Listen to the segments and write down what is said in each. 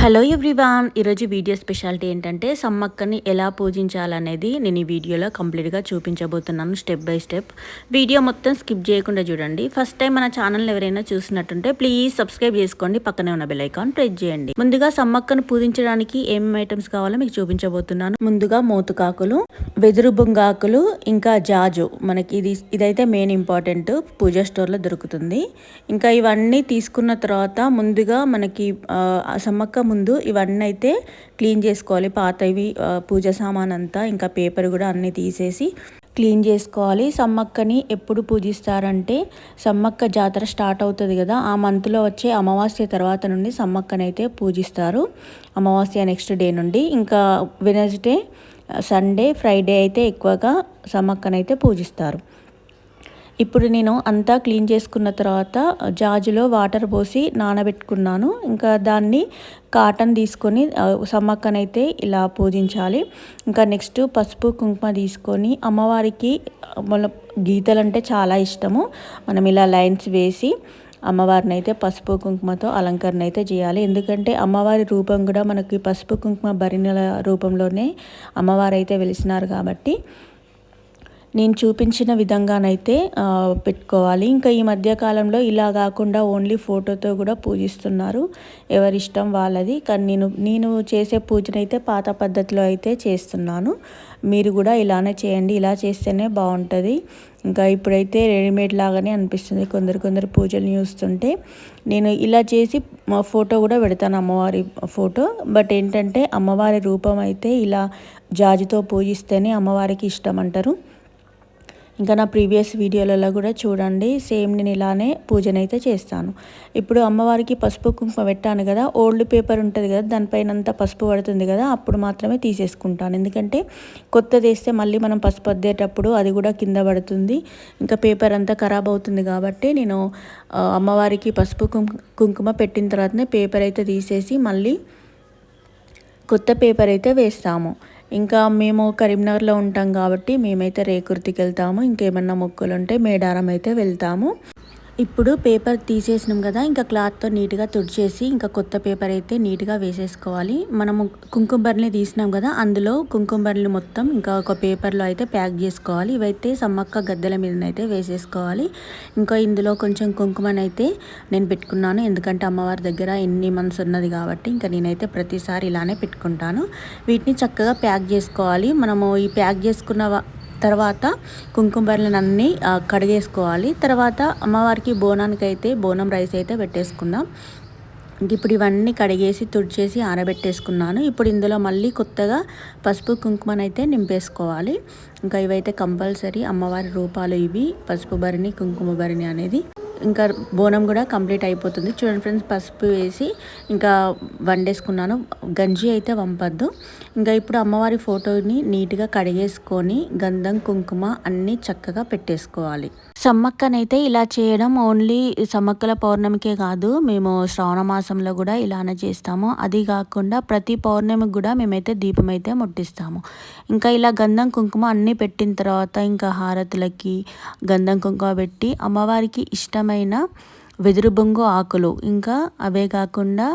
Hello everyone, ఈరోజు video speciality ఏంటంటే సమ్మక్కని ఎలా పూజించాలనేది నేను ఈ వీడియోలో కంప్లీట్గా చూపించబోతున్నాను స్టెప్ బై స్టెప్. వీడియో మొత్తం స్కిప్ చేయకుండా చూడండి. ఫస్ట్ టైం మన ఛానల్ ఎవరైనా చూసినట్టుంటే ప్లీజ్ సబ్స్క్రైబ్ చేసుకోండి, పక్కనే ఉన్న బెల్ ఐకాన్ ప్రెస్ చేయండి. ముందుగా సమ్మక్కను పూజించడానికి ఏమేమి ఐటమ్స్ కావాలో మీకు చూపించబోతున్నాను. ముందుగా మోతుకాకులు, వెదురు బొంగాకులు, ఇంకా జాజు. మనకి ఇదైతే మెయిన్ ఇంపార్టెంట్, పూజా స్టోర్లో దొరుకుతుంది. ఇంకా ఇవన్నీ తీసుకున్న తర్వాత ముందుగా మనకి సమ్మక్క ముందు ఇవన్నీ అయితే క్లీన్ చేసుకోవాలి. పాతవి పూజ సామాన్ అంతా, ఇంకా పేపర్ కూడా అన్నీ తీసేసి క్లీన్ చేసుకోవాలి. సమ్మక్కని ఎప్పుడు పూజిస్తారంటే సమ్మక్క జాతర స్టార్ట్ అవుతుంది కదా, ఆ మంత్లో వచ్చే అమావాస్య తర్వాత నుండి సమ్మక్కని అయితే పూజిస్తారు. అమావాస్య నెక్స్ట్ డే నుండి ఇంకా వెనస్డే, సండే, ఫ్రైడే అయితే ఎక్కువగా సమ్మక్కనైతే పూజిస్తారు. ఇప్పుడు నేను అంతా క్లీన్ చేసుకున్న తర్వాత జాజులో వాటర్ పోసి నానబెట్టుకున్నాను. ఇంకా దాన్ని కాటన్ తీసుకొని సమ్మక్కనైతే ఇలా పూజించాలి. ఇంకా నెక్స్ట్ పసుపు కుంకుమ తీసుకొని అమ్మవారికి మన గీతలు అంటే చాలా ఇష్టము. మనం ఇలా లైన్స్ వేసి అమ్మవారిని అయితే పసుపు కుంకుమతో అలంకరణ అయితే చేయాలి. ఎందుకంటే అమ్మవారి రూపం కూడా మనకి పసుపు కుంకుమ భరిణెల రూపంలోనే అమ్మవారు అయితే వెలిసినారు కాబట్టి నేను చూపించిన విధంగానైతే పెట్టుకోవాలి. ఇంకా ఈ మధ్యకాలంలో ఇలా కాకుండా ఓన్లీ ఫోటోతో కూడా పూజిస్తున్నారు, ఎవరిష్టం వాళ్ళది. కానీ నేను చేసే పూజనైతే పాత పద్ధతిలో అయితే చేస్తున్నాను. మీరు కూడా ఇలానే చేయండి, ఇలా చేస్తేనే బాగుంటుంది. ఇంకా ఇప్పుడైతే రెడీమేడ్ లాగానే అనిపిస్తుంది కొందరు పూజలు చూస్తుంటే. నేను ఇలా చేసి మా ఫోటో కూడా పెడతాను, అమ్మవారి ఫోటో. బట్ ఏంటంటే అమ్మవారి రూపం అయితే ఇలా జాజితో పూజిస్తేనే అమ్మవారికి ఇష్టం అంటారు. ఇంకా నా ప్రీవియస్ వీడియోలలో కూడా చూడండి, సేమ్ నేను ఇలానే పూజనైతే చేస్తాను. ఇప్పుడు అమ్మవారికి పసుపు కుంకుమ పెట్టాను కదా, ఓల్డ్ పేపర్ ఉంటుంది కదా, దానిపైన అంతా పసుపు పడుతుంది కదా, అప్పుడు మాత్రమే తీసేసుకుంటాను. ఎందుకంటే కొత్తది వేస్తే మళ్ళీ మనం పసుపు అద్దేటప్పుడు అది కూడా కింద పడుతుంది, ఇంకా పేపర్ అంతా ఖరాబ్ అవుతుంది. కాబట్టి నేను అమ్మవారికి పసుపు కుంకుమ పెట్టిన తర్వాతనే పేపర్ అయితే తీసేసి మళ్ళీ కొత్త పేపర్ అయితే వేస్తాము. ఇంకా మేము కరీంనగర్లో ఉంటాం కాబట్టి మేమైతే రేకుర్తికి వెళ్తాము. ఇంకేమన్నా మొక్కులు ఉంటే మేడారం అయితే వెళ్తాము. ఇప్పుడు పేపర్ తీసేసినాం కదా, ఇంకా క్లాత్తో నీట్గా తుడిచేసి ఇంకా కొత్త పేపర్ అయితే నీట్గా వేసేసుకోవాలి. మనము కుంకుమ బర్రెని తీసినాం కదా, అందులో కుంకుమ బర్రెలు మొత్తం ఇంకా ఒక పేపర్లో అయితే ప్యాక్ చేసుకోవాలి. ఇవైతే సమ్మక్క గద్దెల మీదనైతే వేసేసుకోవాలి. ఇంకా ఇందులో కొంచెం కుంకుమనైతే నేను పెట్టుకున్నాను, ఎందుకంటే అమ్మవారి దగ్గర ఎన్ని మంత్స్ ఉన్నది కాబట్టి ఇంకా నేనైతే ప్రతిసారి ఇలానే పెట్టుకుంటాను. వీటిని చక్కగా ప్యాక్ చేసుకోవాలి. మనము ఈ ప్యాక్ చేసుకున్న తర్వాత కుంకుమ బర్రెలను అన్నీ కడిగేసుకోవాలి. తర్వాత అమ్మవారికి బోనానికి అయితే బోనం రైస్ అయితే పెట్టేసుకుందాం. ఇప్పుడు ఇవన్నీ కడిగేసి తుడిచేసి ఆరబెట్టేసుకున్నాను. ఇప్పుడు ఇందులో మళ్ళీ కొత్తగా పసుపు కుంకుమనైతే నింపేసుకోవాలి. ఇంకా ఇవైతే కంపల్సరీ అమ్మవారి రూపాలు ఇవి, పసుపు భరిణి, కుంకుమ భరిణి అనేది. ఇంకా బోనం కూడా కంప్లీట్ అయిపోతుంది. చూడండి ఫ్రెండ్స్, పసుపు వేసి ఇంకా వండేసుకున్నాను. గంజి అయితే వంపద్దు. ఇంకా ఇప్పుడు అమ్మవారి ఫోటోని నీట్గా కడిగేసుకొని గంధం కుంకుమ అన్నీ చక్కగా పెట్టేసుకోవాలి. సమ్మక్కనైతే ఇలా చేయడం ఓన్లీ సమ్మక్కల పౌర్ణమికే కాదు, మేము శ్రావణ మాసంలో కూడా ఇలానే చేస్తాము. అది కాకుండా ప్రతి పౌర్ణమికి కూడా మేమైతే దీపం అయితే ముట్టిస్తాము. ఇంకా ఇలా గంధం కుంకుమ అన్నీ పెట్టిన తర్వాత ఇంకా హారతులకి గంధం కుంకుమ పెట్టి అమ్మవారికి ఇష్టమైన వెదురు బొంగు ఆకులు, ఇంకా అవే కాకుండా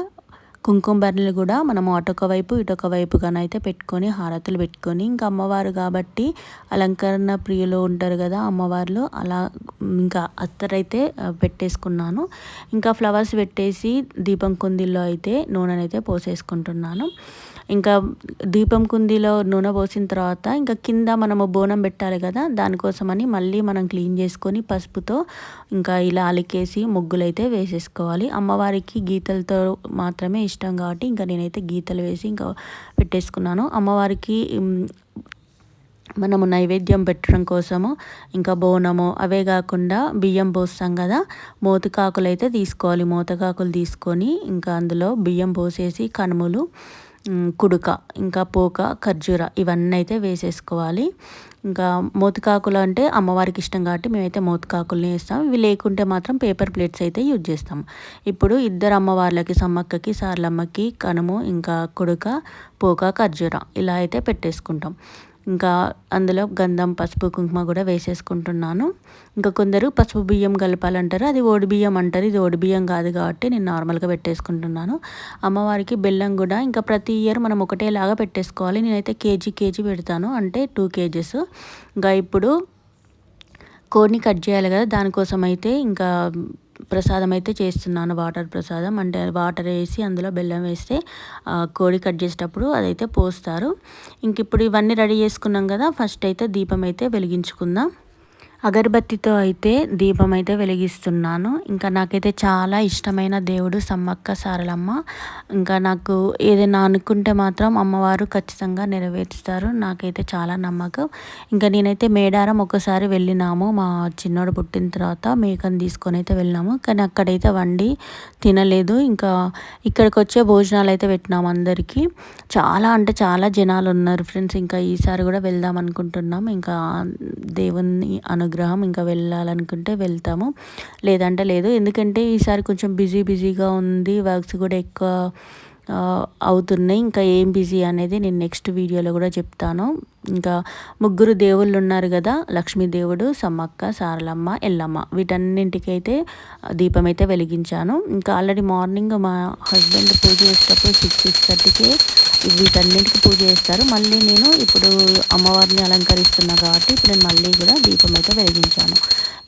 కుంకుమ బర్రెలు కూడా మనము అటొక వైపు ఇటొక వైపుగానైతే పెట్టుకొని హారతులు పెట్టుకొని, ఇంకా అమ్మవారు కాబట్టి అలంకరణ ప్రియులు ఉంటారు కదా అమ్మవార్లు, అలా ఇంకా అత్తరైతే పెట్టేసుకున్నాను. ఇంకా ఫ్లవర్స్ పెట్టేసి దీపం కుందీల్లో అయితే నూనెనైతే పోసేసుకుంటున్నాను. ఇంకా దీపం కుందీలో నూనె పోసిన తర్వాత ఇంకా కింద మనము బోనం పెట్టాలి కదా, దానికోసమని మళ్ళీ మనం క్లీన్ చేసుకొని పసుపుతో ఇంకా ఇలా అలికేసి ముగ్గులైతే వేసేసుకోవాలి. అమ్మవారికి గీతలతో మాత్రమే ఇష్టం కాబట్టి ఇంకా నేనైతే గీతలు వేసి ఇంకా పెట్టేసుకున్నాను. అమ్మవారికి మనము నైవేద్యం పెట్టడం కోసము ఇంకా బోనము, అవే కాకుండా బియ్యం పోస్తాం కదా, మోతుకాకులు అయితే తీసుకోవాలి. మోతకాకులు తీసుకొని ఇంకా అందులో బియ్యం పోసేసి కనుములు, కుడుక, ఇంకా పోక, ఖర్జూర ఇవన్నీ అయితే వేసేసుకోవాలి. ఇంకా మోతుకాకులు అంటే అమ్మవారికి ఇష్టం కాబట్టి మేమైతే మోతుకాకుల్ని వేస్తాం. ఇవి లేకుంటే మాత్రం పేపర్ ప్లేట్స్ అయితే యూజ్ చేస్తాం. ఇప్పుడు ఇద్దరు అమ్మవార్లకి, సమ్మక్కకి, సార్లమ్మకి కనుము, ఇంకా కుడుక, పోక, ఖర్జూర ఇలా అయితే పెట్టేసుకుంటాం. ఇంకా అందులో గంధం, పసుపు, కుంకుమ కూడా వేసేసుకుంటున్నాను. ఇంకా కొందరు పసుపు బియ్యం కలపాలంటారు, అది ఓడి బియ్యం అంటారు. ఇది ఓడి బియ్యం కాదు కాబట్టి నేను నార్మల్గా పెట్టేసుకుంటున్నాను. అమ్మవారికి బెల్లం కూడా ఇంకా ప్రతి ఇయర్ మనం ఒకటేలాగా పెట్టేసుకోవాలి. నేనైతే కేజీ పెడతాను, అంటే 2 kgs. ఇంకా ఇప్పుడు కోడిని కట్ చేయాలి కదా, దానికోసం అయితే ఇంకా ప్రసాదం అయితే చేస్తున్నాను. వాటర్ ప్రసాదం అంటే వాటర్ వేసి అందులో బెల్లం వేస్తే కోడి కట్ చేసేటప్పుడు అదైతే పోస్తారు. ఇంక ఇప్పుడు ఇవన్నీ రెడీ చేసుకున్నాం కదా, ఫస్ట్ అయితే దీపం అయితే వెలిగించుకుందాం. అగరబత్తితో అయితే దీపం అయితే వెలిగిస్తున్నాను. ఇంకా నాకైతే చాలా ఇష్టమైన దేవుడు సమ్మక్క సారలమ్మ. ఇంకా నాకు ఏదైనా అనుకుంటే మాత్రం అమ్మవారు ఖచ్చితంగా నెరవేరుస్తారు. నాకైతే చాలా నమ్మకం. ఇంకా నేనైతే మేడారం ఒకసారి వెళ్ళినాము, మా చిన్నోడు పుట్టిన తర్వాత మేకను తీసుకొని అయితే వెళ్ళినాము. కానీ అక్కడైతే వండి తినలేదు. ఇంకా ఇక్కడికి వచ్చే భోజనాలు అయితే పెట్టినాము అందరికీ. చాలా అంటే చాలా జనాలు ఉన్నారు ఫ్రెండ్స్. ఇంకా ఈసారి కూడా వెళ్దాం అనుకుంటున్నాం. ఇంకా దేవుని అనుగ్రహం, ఇంకా వెళ్ళాలనుకుంటే వెళ్తాము, లేదంటే లేదు. ఎందుకంటే ఈసారి కొంచెం బిజీగా ఉంది, వర్క్స్ కూడా ఎక్కువ అవుతున్నాయి. ఇంకా ఏం బిజీ అనేది నేను నెక్స్ట్ వీడియోలో కూడా చెప్తాను. ఇంకా 3 దేవుళ్ళు ఉన్నారు కదా, లక్ష్మీదేవుడు, సమ్మక్క, సారలమ్మ, ఎల్లమ్మ, వీటన్నింటికైతే దీపం అయితే వెలిగించాను. ఇంకా ఆల్రెడీ మార్నింగ్ మా హస్బెండ్ పూజ చేసేటప్పుడు 6:30కే వీటన్నింటికి పూజ చేస్తారు. మళ్ళీ నేను ఇప్పుడు అమ్మవారిని అలంకరిస్తున్నా కాబట్టి ఇప్పుడు నేను మళ్ళీ కూడా దీపం అయితే వెలిగించాను.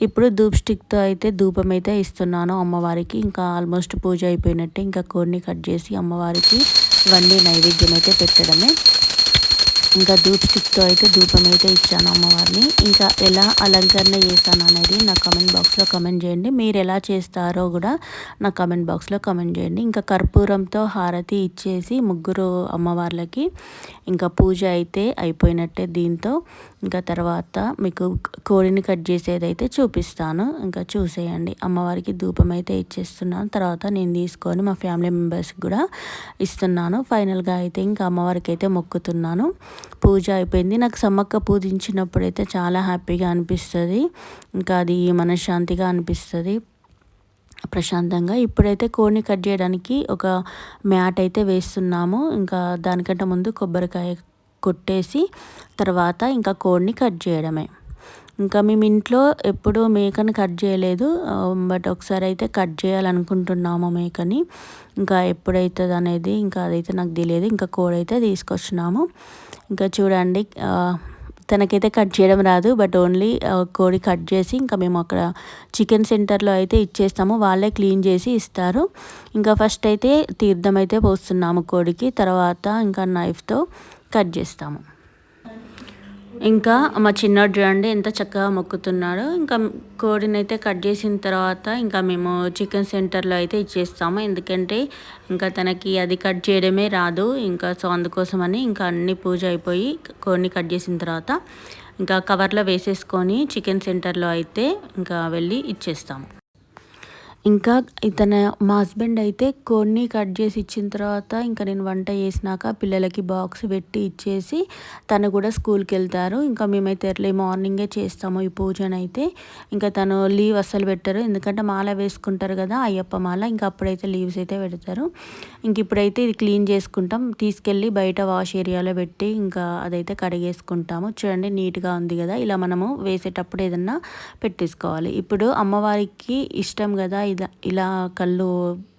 ఇప్పుడు ధూప్ స్టిక్తో అయితే ధూపం అయితే ఇస్తున్నాను అమ్మవారికి. ఇంకా ఆల్మోస్ట్ పూజ అయిపోయినట్టే. ఇంకా కోడిని కట్ చేసి అమ్మవారికి ఇవన్నీ నైవేద్యం అయితే పెట్టడమే. ఇంకా ధూప్ స్టిక్తో అయితే ధూపం అయితే ఇచ్చాను అమ్మవారిని. ఇంకా ఎలా అలంకరణ చేశాను అనేది నా కమెంట్ బాక్స్లో కమెంట్ చేయండి. మీరు ఎలా చేస్తారో కూడా నా కమెంట్ బాక్స్లో కమెంట్ చేయండి. ఇంకా కర్పూరంతో హారతి ఇచ్చేసి 3 అమ్మవార్లకి ఇంకా పూజ అయితే అయిపోయినట్టే దీంతో. ఇంకా తర్వాత మీకు కోడిని కట్ చేసేదైతే చూపిస్తాను, ఇంకా చూసేయండి. అమ్మవారికి ధూపం అయితే ఇచ్చేస్తున్నాను. తర్వాత నేను తీసుకొని మా ఫ్యామిలీ మెంబర్స్కి కూడా ఇస్తున్నాను. ఫైనల్గా అయితే ఇంకా అమ్మవారికి అయితే మొక్కుతున్నాను. పూజ అయిపోయింది. నాకు సమ్మక్క పూజించినప్పుడు అయితే చాలా హ్యాపీగా అనిపిస్తుంది. ఇంకా అది మనశ్శాంతిగా అనిపిస్తుంది, ప్రశాంతంగా. ఇప్పుడైతే కోడిని కట్ చేయడానికి ఒక మ్యాట్ అయితే వేస్తున్నాము. ఇంకా దానికంటే ముందు కొబ్బరికాయ కొట్టేసి తర్వాత ఇంకా కోడిని కట్ చేయడమే. ఇంకా మేము ఇంట్లో ఎప్పుడు మేకని కట్ చేయలేదు, బట్ ఒకసారి అయితే కట్ చేయాలనుకుంటున్నాము మేకని. ఇంకా ఎప్పుడైతుంది అనేది ఇంకా అదైతే నాకు తెలియదు. ఇంకా కోడి అయితే తీసుకొచ్చినాము. ఇంకా చూడండి, తనకైతే కట్ చేయడం రాదు, బట్ ఓన్లీ కోడి కట్ చేసి ఇంకా మేము అక్కడ చికెన్ సెంటర్లో అయితే ఇచ్చేస్తాము, వాళ్ళే క్లీన్ చేసి ఇస్తారు. ఇంకా ఫస్ట్ అయితే తీర్థం అయితే పోస్తున్నాము కోడికి, తర్వాత ఇంకా నైఫ్తో కట్ చేస్తాము. ఇంకా మా చిన్నోడు చూడండి ఎంత చక్కగా మొక్కుతున్నాడో. ఇంకా కోడిని అయితే కట్ చేసిన తర్వాత ఇంకా మేము చికెన్ సెంటర్లో అయితే ఇచ్చేస్తాము, ఎందుకంటే ఇంకా తనకి అది కట్ చేయడమే రాదు. ఇంకా సో అందుకోసమని ఇంకా అన్ని పూజ అయిపోయి కోడిని కట్ చేసిన తర్వాత ఇంకా కవర్లో వేసేసుకొని చికెన్ సెంటర్లో అయితే ఇంకా వెళ్ళి ఇచ్చేస్తాము. ఇంకా మా హస్బెండ్ అయితే కోడిని కట్ చేసి ఇచ్చిన తర్వాత ఇంకా నేను వంట చేసినాక పిల్లలకి బాక్స్ పెట్టి ఇచ్చేసి తను కూడా స్కూల్కి వెళ్తారు. ఇంకా మేమైతే ఎర్లీ మార్నింగే చేస్తాము ఈ పూజనైతే. ఇంకా తను లీవ్ అస్సలు పెట్టరు, ఎందుకంటే మాల వేసుకుంటారు కదా, అయ్యప్ప మాల. ఇంకా అప్పుడైతే లీవ్స్ అయితే పెడతారు. ఇంక ఇప్పుడైతే ఇది క్లీన్ చేసుకుంటాం, తీసుకెళ్ళి బయట వాష్ ఏరియాలో పెట్టి ఇంకా అదైతే కడిగేసుకుంటాము. చూడండి నీట్గా ఉంది కదా, ఇలా మనము వేసేటప్పుడు ఏదన్నా పెట్టేసుకోవాలి. ఇప్పుడు అమ్మవారికి ఇష్టం కదా ఇలా కళ్ళు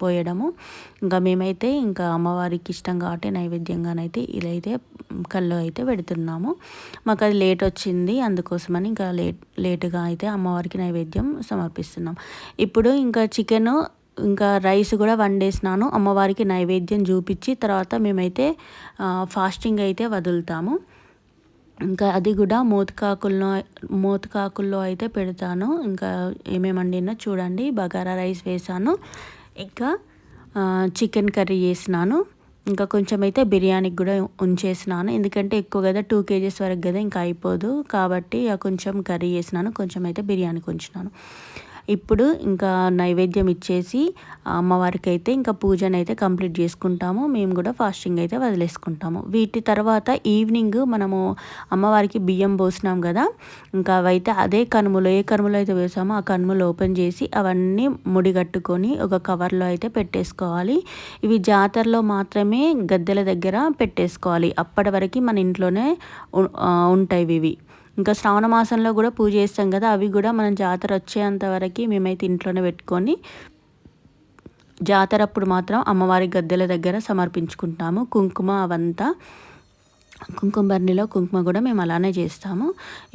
పోయడము. ఇంకా మేమైతే ఇంకా అమ్మవారికి ఇష్టం కాబట్టి నైవేద్యంగానైతే ఇలా అయితే కళ్ళు అయితే పెడుతున్నాము. మాకు అది లేట్ వచ్చింది, అందుకోసమని ఇంకా లేటుగా అయితే అమ్మవారికి నైవేద్యం సమర్పిస్తున్నాం. ఇప్పుడు ఇంకా చికెన్ ఇంకా రైస్ కూడా వండేసినాను. అమ్మవారికి నైవేద్యం చూపించి తర్వాత మేమైతే ఫాస్టింగ్ అయితే వదులుతాము. ఇంకా అది కూడా మోతకాకుల్లో అయితే పెడతాను. ఇంకా ఏమేమి వండినా చూడండి, బగారా రైస్ వేసాను, ఇంకా చికెన్ కర్రీ చేసినాను, ఇంకా కొంచెం అయితే బిర్యానీకి కూడా ఉంచేసినాను. ఎందుకంటే ఎక్కువ కదా, 2 kgs వరకు కదా, ఇంకా అయిపోదు కాబట్టి కొంచెం కర్రీ చేసినాను, కొంచెం అయితే బిర్యానీకి ఉంచినాను. ఇప్పుడు ఇంకా నైవేద్యం ఇచ్చేసి అమ్మవారికి అయితే ఇంకా పూజనైతే కంప్లీట్ చేసుకుంటాము. మేము కూడా ఫాస్టింగ్ అయితే వదిలేసుకుంటాము. వీటి తర్వాత ఈవినింగ్ మనము అమ్మవారికి బియ్యం పోసినాం కదా, ఇంకా అవైతే అదే కనుమలో ఏ కనుమలో అయితే వేసామో ఆ కనుమలు ఓపెన్ చేసి అవన్నీ ముడిగట్టుకొని ఒక కవర్లో అయితే పెట్టేసుకోవాలి. ఇవి జాతరలో మాత్రమే గద్దెల దగ్గర పెట్టేసుకోవాలి. అప్పటి వరకు మన ఇంట్లోనే ఉంటాయి ఇవి. ఇంకా శ్రావణ మాసంలో కూడా పూజ చేస్తాం కదా, అవి కూడా మనం జాతర వచ్చేంత వరకు మేమైతే ఇంట్లోనే పెట్టుకొని జాతర అప్పుడు మాత్రం అమ్మవారి గద్దెల దగ్గర సమర్పించుకుంటాము. కుంకుమ అవంతా కుంకుమ బర్నీలో కుంకుమ కూడా మేము అలానే చేస్తాము.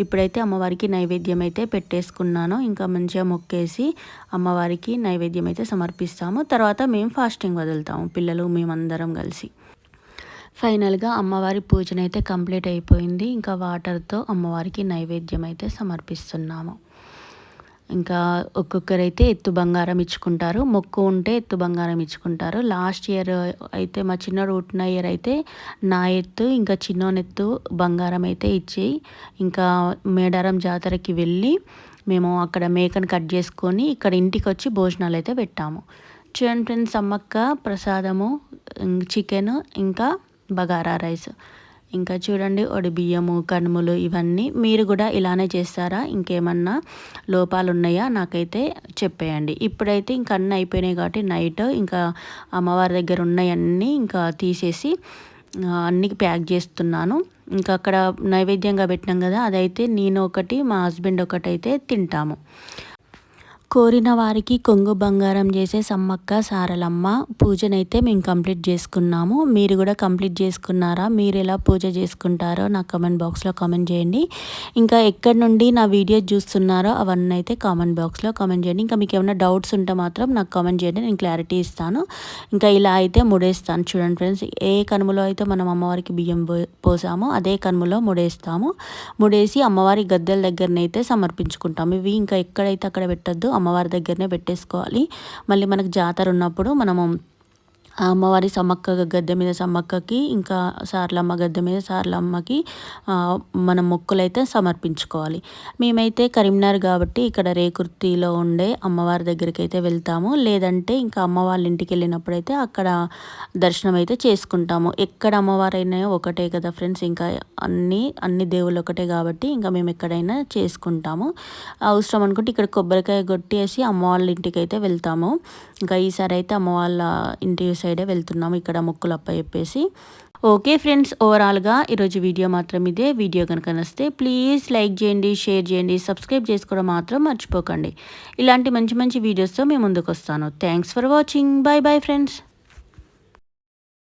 ఇప్పుడైతే అమ్మవారికి నైవేద్యం అయితే పెట్టేసుకున్నాను. ఇంకా మంచిగా మొక్కేసి అమ్మవారికి నైవేద్యం అయితే సమర్పిస్తాము. తర్వాత మేము ఫాస్టింగ్ వదులుతాము, పిల్లలు మేమందరం కలిసి. ఫైనల్గా అమ్మవారి పూజన అయితే కంప్లీట్ అయిపోయింది. ఇంకా వాటర్తో అమ్మవారికి నైవేద్యం అయితే సమర్పిస్తున్నాము. ఇంకా ఒక్కొక్కరైతే ఎత్తు బంగారం ఇచ్చుకుంటారు, మొక్కు ఉంటే ఎత్తు బంగారం ఇచ్చుకుంటారు. లాస్ట్ ఇయర్ అయితే మా చిన్నోడు పుట్టిన ఇయర్ అయితే నా ఎత్తు ఇంకా చిన్నోనెత్తు బంగారం అయితే ఇచ్చి ఇంకా మేడారం జాతరకి వెళ్ళి మేము అక్కడ మేకను కట్ చేసుకొని ఇక్కడ ఇంటికి వచ్చి భోజనాలు అయితే పెట్టాము. చూడండి ఫ్రెండ్స్, సమ్మక్క ప్రసాదము, చికెన్, ఇంకా బగారా రైస్, ఇంకా చూడండి ఒడి బియ్యము, కనుములు, ఇవన్నీ మీరు కూడా ఇలానే చేస్తారా? ఇంకేమన్నా లోపాలు ఉన్నాయా నాకైతే చెప్పేయండి. ఇప్పుడైతే ఇంక అన్నీ అయిపోయినాయి కాబట్టి నైట్ ఇంకా అమ్మవారి దగ్గర ఉన్నాయన్నీ ఇంకా తీసేసి అన్నీ ప్యాక్ చేస్తున్నాను. ఇంకా అక్కడ నైవేద్యంగా పెట్టినాం కదా, అదైతే నేను ఒకటి మా హస్బెండ్ ఒకటి అయితే తింటాము. కోరిన వారికి కొంగు బంగారం చేసే సమ్మక్క సారలమ్మ పూజనైతే మేము కంప్లీట్ చేసుకున్నాము. మీరు కూడా కంప్లీట్ చేసుకున్నారా? మీరు ఎలా పూజ చేసుకుంటారో నాకు కామెంట్ బాక్స్లో కామెంట్ చేయండి. ఇంకా ఎక్కడి నుండి నా వీడియో చూస్తున్నారో అవన్నీ అయితే కామెంట్ బాక్స్లో కామెంట్ చేయండి. ఇంకా మీకు ఏమైనా డౌట్స్ ఉంటే మాత్రం నాకు కామెంట్ చేయండి, నేను క్లారిటీ ఇస్తాను. ఇంకా ఇలా అయితే ముడేస్తాను. చూడండి ఫ్రెండ్స్, ఏ కనుమలో అయితే మనం అమ్మవారికి బియ్యం పోసామో అదే కనుమలో ముడేస్తాము. ముడేసి అమ్మవారి గద్దెల దగ్గరనైతే సమర్పించుకుంటాము. ఇవి ఇంకా ఎక్కడైతే అక్కడ పెట్టద్దు, అమ్మవారి దగ్గరనే పెట్టేసుకోవాలి. మళ్ళీ మనకు జాతర ఉన్నప్పుడు మనము అమ్మవారి సమ్మక్క గద్దె మీద సమ్మక్కకి, ఇంకా సార్లమ్మ గద్దె మీద సార్లమ్మకి మనం మొక్కులైతే సమర్పించుకోవాలి. మేమైతే కరీంనగర్ కాబట్టి ఇక్కడ రేకుర్తిలో ఉండే అమ్మవారి దగ్గరికి అయితే వెళ్తాము. లేదంటే ఇంకా అమ్మ వాళ్ళ ఇంటికి వెళ్ళినప్పుడైతే అక్కడ దర్శనం అయితే చేసుకుంటాము. ఎక్కడ అమ్మవారైనా ఒకటే కదా ఫ్రెండ్స్, ఇంకా అన్ని దేవుళ్ళు ఒకటే కాబట్టి ఇంకా మేము ఎక్కడైనా చేసుకుంటాము. అవసరం అనుకుంటే ఇక్కడ కొబ్బరికాయ కొట్టేసి అమ్మ వాళ్ళ ఇంటికి అయితే వెళ్తాము. ఇంకా ఈసారి అయితే అమ్మ వాళ్ళ ఇంటి సైడే వెళ్తున్నాము, ఇక్కడ మొక్కులు అప్ప చెప్పేసి. ఓకే ఫ్రెండ్స్, ఓవరాల్గా ఈరోజు వీడియో మాత్రం ఇదే. వీడియో కనుక నచ్చితే ప్లీజ్ లైక్ చేయండి, షేర్ చేయండి, సబ్స్క్రైబ్ చేసుకోవడం మాత్రం మర్చిపోకండి. ఇలాంటి మంచి మంచి వీడియోస్తో మేము ముందుకు వస్తాను. Thanks for watching. Bye bye friends.